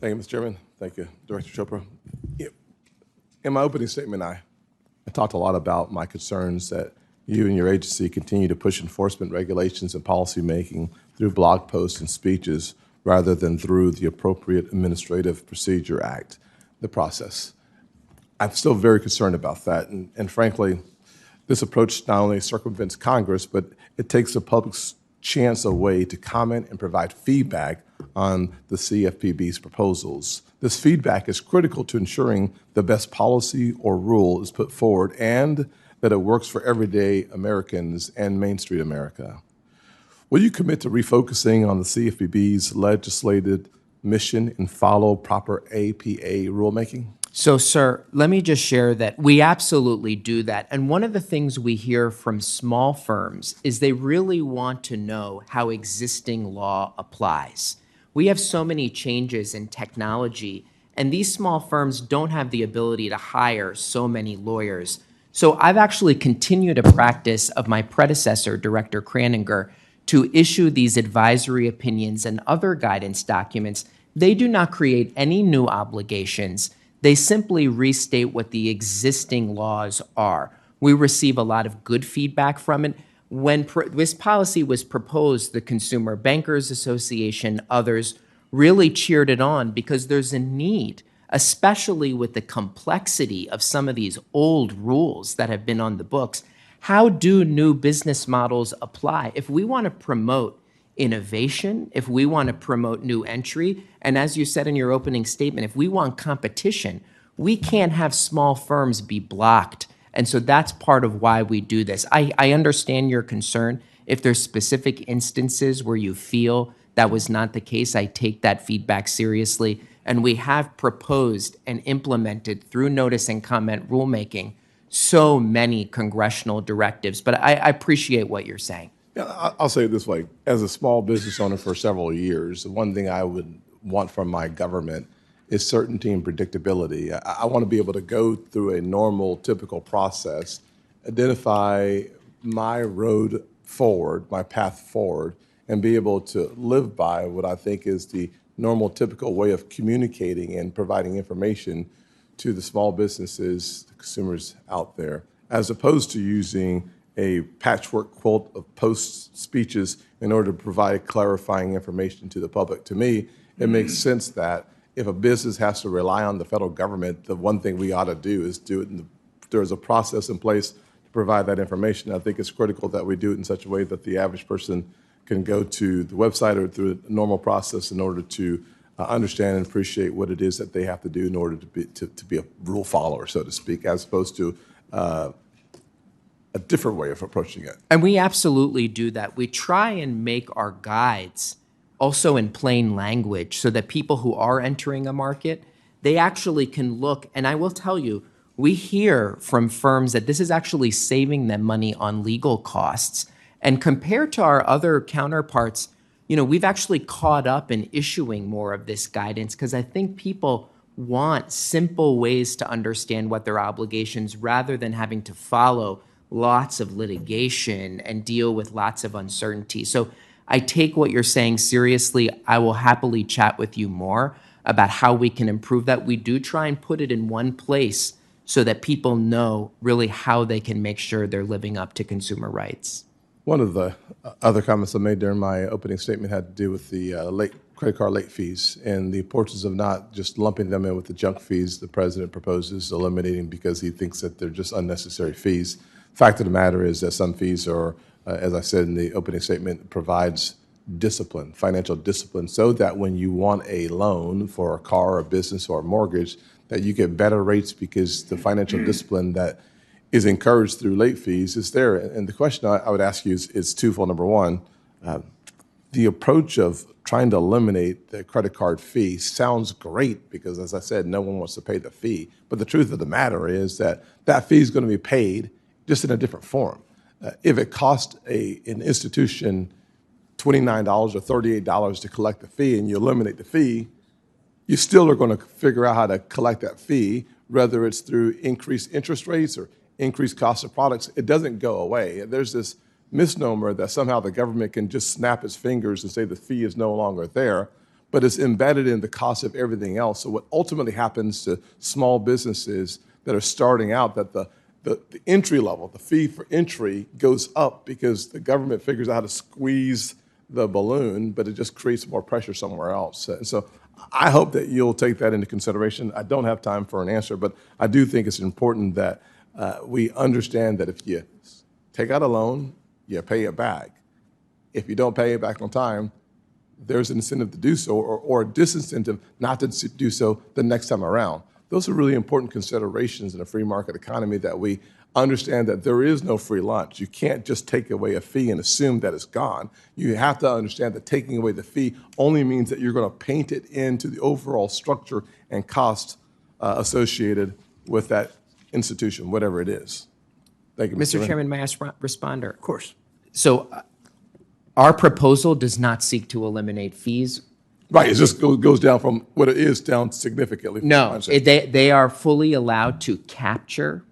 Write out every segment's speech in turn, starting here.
Thank you, Mr. Chairman. Thank you, Director Chopra. Yeah, in my opening statement, I talked a lot about my concerns that you and your agency continue to push enforcement regulations and policymaking through blog posts and speeches rather than through the appropriate Administrative Procedure Act, the process. I'm still very concerned about that, and frankly, this approach not only circumvents Congress, but it takes the public's chance away to comment and provide feedback on the CFPB's proposals. This feedback is critical to ensuring the best policy or rule is put forward and that it works for everyday Americans and Main Street America. Will you commit to refocusing on the CFPB's legislated mission and follow proper APA rulemaking? So, sir, let me just share that we absolutely do that. And one of the things we hear from small firms is they really want to know how existing law applies. We have so many changes in technology, and these small firms don't have the ability to hire so many lawyers. So I've actually continued a practice of my predecessor, Director Kraninger, to issue these advisory opinions and other guidance documents. They do not create any new obligations. They simply restate what the existing laws are. We receive a lot of good feedback from it. When this policy was proposed, the Consumer Bankers Association, others really cheered it on because there's a need, especially with the complexity of some of these old rules that have been on the books. How do new business models apply? If we want to promote innovation, if we want to promote new entry, and as you said in your opening statement, if we want competition, we can't have small firms be blocked. And so that's part of why we do this. I understand your concern. If there's specific instances where you feel that was not the case, I take that feedback seriously. And we have proposed and implemented through notice and comment rulemaking so many congressional directives. But I appreciate what you're saying. Yeah, I'll say it this way. As a small business owner for several years, the one thing I would want from my government is certainty and predictability. I want to be able to go through a normal, typical process, identify my road forward, my path forward, and be able to live by what I think is the normal, typical way of communicating and providing information to the small businesses, the consumers out there, as opposed to using a patchwork quilt of post speeches in order to provide clarifying information to the public. To me, it makes sense that if a business has to rely on the federal government, the one thing we ought to do is do it. There's a process in place to provide that information. I think it's critical that we do it in such a way that the average person can go to the website or through a normal process in order to understand and appreciate what it is that they have to do in order to be a rule follower, so to speak, as opposed to a different way of approaching it. And we absolutely do that. We try and make our guides also in plain language so that people who are entering a market, they actually can look. And I will tell you, we hear from firms that this is actually saving them money on legal costs. And compared to our other counterparts, we've actually caught up in issuing more of this guidance because I think people want simple ways to understand what their obligations rather than having to follow lots of litigation and deal with lots of uncertainty. So I take what you're saying seriously. I will happily chat with you more about how we can improve that. We do try and put it in one place so that people know really how they can make sure they're living up to consumer rights. One of the other comments I made during my opening statement had to do with the credit card late fees and the importance of not just lumping them in with the junk fees the president proposes eliminating because he thinks that they're just unnecessary fees. Fact of the matter is that some fees are, as I said in the opening statement, provides discipline, financial discipline, so that when you want a loan for a car, a business, or a mortgage, that you get better rates because the financial discipline that is encouraged through late fees is there. And the question I would ask you is twofold. Number one, the approach of trying to eliminate the credit card fee sounds great because, as I said, no one wants to pay the fee. But the truth of the matter is that that fee is going to be paid just in a different form. If it costs an institution $29 or $38 to collect the fee and you eliminate the fee, you still are going to figure out how to collect that fee, whether it's through increased interest rates or increased cost of products. It doesn't go away. There's this misnomer that somehow the government can just snap its fingers and say the fee is no longer there. but it's embedded in the cost of everything else. So what ultimately happens to small businesses that are starting out, that the entry level, the fee for entry goes up because the government figures out how to squeeze the balloon, but it just creates more pressure somewhere else. And so I hope that you'll take that into consideration. I don't have time for an answer, but I do think it's important that we understand that if you take out a loan, you pay it back. If you don't pay it back on time, there's an incentive to do so, or a disincentive not to do so the next time around. Those are really important considerations in a free market economy, that we understand that there is no free lunch. You can't just take away a fee and assume that it's gone. You have to understand that taking away the fee only means that you're going to paint it into the overall structure and cost associated with that institution, whatever it is. Thank you, Mr. Chairman, may I respond? Of course. So our proposal does not seek to eliminate fees. Right, it just goes down from what it is down significantly. No, they are fully allowed to capture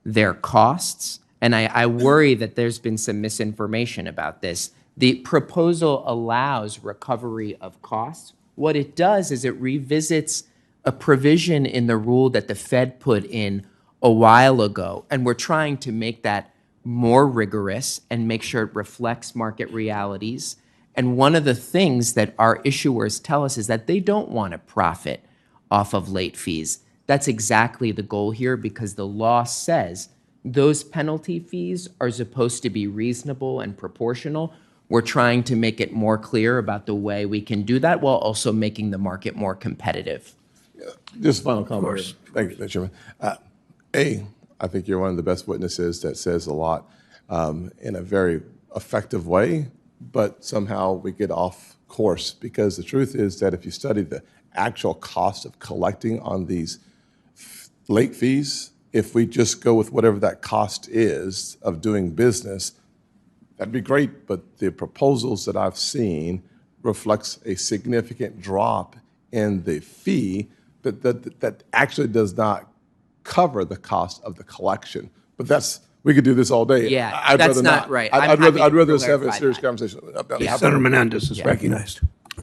their costs, and I worry that there's been some misinformation about this. The proposal allows recovery of costs. What it does is it revisits a provision in the rule that the Fed put in a while ago, and we're trying to make that more rigorous and make sure it reflects market realities. And one of the things that our issuers tell us is that they don't want to profit off of late fees. That's exactly the goal here, because the law says those penalty fees are supposed to be reasonable and proportional. We're trying to make it more clear about the way we can do that while also making the market more competitive. Just final comment. Thank you, Mr. Chairman. I think you're one of the best witnesses that says a lot in a very effective way, but somehow we get off course, because the truth is that if you study the actual cost of collecting on these late fees, if we just go with whatever that cost is of doing business, that'd be great, but the proposals that I've seen reflects a significant drop in the fee that actually does not cover the cost of the collection. But we could do this all day. Yeah, I'd that's rather not right. I'd rather us have a clarify serious that. conversation. Senator Menendez is recognized.